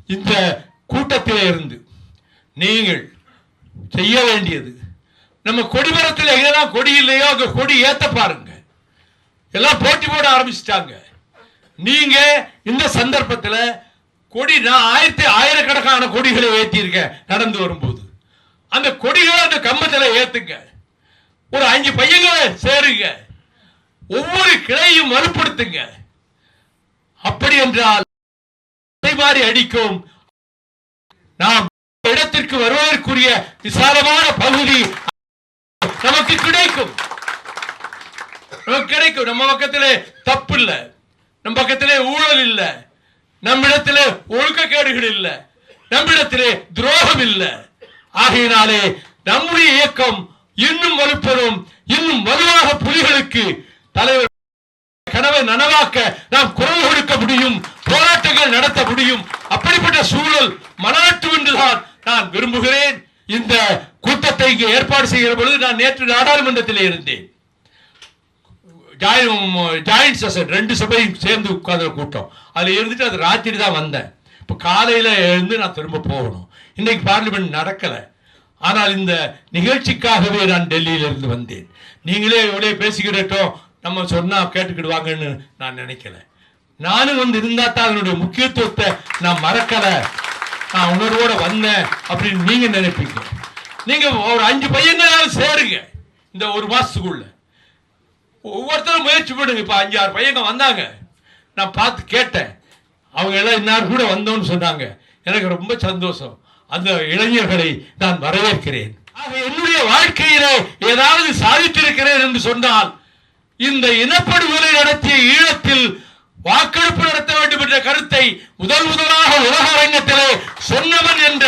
இந்த கூட்டத்திலே இருந்து நீங்கள் செய்ய வேண்டியது, நம்ம கொடிமரத்தில் எங்கெல்லாம் கொடி இல்லையோ அங்க கொடி ஏத்த பாருங்க. எல்லாம் போட்டி போட ஆரம்பிச்சிட்டாங்க. நீங்க இந்த சந்தர்ப்பத்தில் கொடி, நான் ஆயிரக்கணக்கான கொடிகளை ஏற்றியிருக்கேன் நடந்து வரும்போது. அந்த கொடிகளை அந்த கம்பத்தில் ஏத்துங்க. ஒரு 5 பையங்களை சேருங்க. ஒவ்வொரு கிளையும் வலுப்படுத்துங்க. அப்படி என்றால் மாறி அடிக்கும். நாம் இடத்திற்கு வருவதற்குரிய விசாலமான பகுதி நமக்கு கிடைக்கும். நம்ம பக்கத்திலே தப்பு இல்லை, நம் பக்கத்திலே ஊழல் இல்லை, நம்மிடத்திலே ஒழுக்கக்கேடுகள் இல்லை, நம்மிடத்திலே துரோகம் இல்லை. ஆகையினாலே நம்முடைய இயக்கம் இன்னும் வலுப்பெறும். இன்னும் வலுவாக புலிகளுக்கு தலைவர் கனவை நனவாக்க நாம் குரல் கொடுக்க முடியும், போராட்டங்கள் நடத்த முடியும். அப்படிப்பட்ட சூழல் மனாட்டு என்றுதான் நான் விரும்புகிறேன். இந்த கூட்டத்தை இங்கே ஏற்பாடு செய்கிற பொழுது நான் நேற்று நாடாளுமன்றத்தில் இருந்தேன். ஜாயிண்ட் செஷன் 2 சபையும் சேர்ந்து உட்கார்ந்த கூட்டம். அதில் இருந்துட்டு அது ராத்திரி தான் வந்தேன். இப்போ காலையில் எழுந்து நான் திரும்ப போகணும். இன்னைக்கு பார்லிமெண்ட் நடக்கலை. ஆனால் இந்த நிகழ்ச்சிக்காகவே நான் டெல்லியிலிருந்து வந்தேன். நீங்களே எவ்வளோ பேசிக்கிட்டோம், நம்ம சொன்னா கேட்டுக்கிடுவாங்கன்னு நான் நினைக்கல. நானும் வந்து இருந்தா தான் அதனுடைய முக்கியத்துவத்தை நான் மறக்கல, நான் உணர்வோட வந்தேன் அப்படின்னு நீங்க நினைப்பீங்க. நீங்க ஒரு 5 பையங்களாலும் சேருங்க. இந்த ஒரு மாசத்துக்குள்ள ஒவ்வொருத்தரும் முயற்சி பண்ணுங்க. இப்ப 5-6 பையங்க வந்தாங்க, நான் பார்த்து கேட்டேன். அவங்க எல்லாம் இன்னார் கூட வந்தோம்னு சொன்னாங்க. எனக்கு ரொம்ப சந்தோஷம். அந்த இளைஞர்களை நான் வரவேற்கிறேன். என்னுடைய வாழ்க்கையிலே ஏதாவது சாதித்திருக்கிறேன் என்று சொன்னால், இந்த இனப்படுகொலை நடத்திய ஈழத்தில் வாக்கெடுப்பு நடத்த வேண்டும் என்ற கருத்தை முதலாக உலக அரங்கத்திலே சொன்னவன் என்ற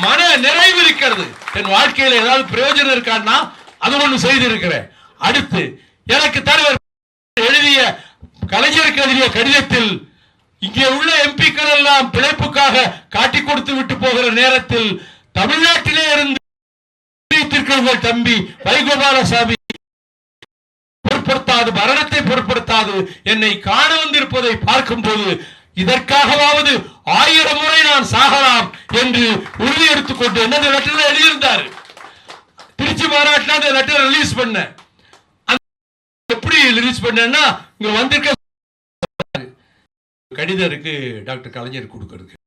மன நிறைவு இருக்கிறது. என் வாழ்க்கையில் ஏதாவது பிரயோஜனம் இருக்கான்னா அது ஒன்று செய்திருக்கிறேன். அடுத்து எனக்கு தலைவர் எழுதிய கலைஞருக்கு எழுதிய கடிதத்தில் இங்கே உள்ள எம்பிக்கள் எல்லாம் பிழைப்புக்காக காட்டி கொடுத்து விட்டு போகிற நேரத்தில் தமிழ்நாட்டிலே இருந்து தம்பி வைகோபாலசாமி பொருட்படுத்தாது, மரணத்தை பொருட்படுத்தாது என்னை காண வந்திருப்பதை பார்க்கும் போது இதற்காகவாவது 1000 முறை நான் சாகலாம் என்று உறுதி எடுத்துக்கொண்டு என்ன லெட்டர் எழுதியிருந்தார். திருச்சி மாநாட்டில் அந்த லெட்டர் ரிலீஸ் பண்ண. எப்படி ரிலீஸ் பண்ணா, இங்க வந்திருக்க கடிதம் இருக்கு டாக்டர் கலைஞர் கொடுக்கறதுக்கு.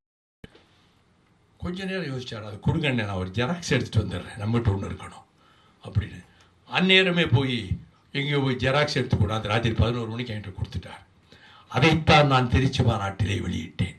கொஞ்ச நேரம் யோசிச்சார், அதை கொடுங்க, நான் ஒரு ஜெராக்ஸ் எடுத்துட்டு வந்துடுறேன், நம்மகிட்ட ஒன்று இருக்கணும் அப்படின்னு. அந்நேரமே போய் எங்கேயோ போய் ஜெராக்ஸ் எடுத்து கொண்டாந்து ராத்திரி 11 மணிக்கு என்கிட்ட கொடுத்துட்டார். அதைத்தான் நான் திருச்சி மாநாட்டிலே வெளியிட்டேன்.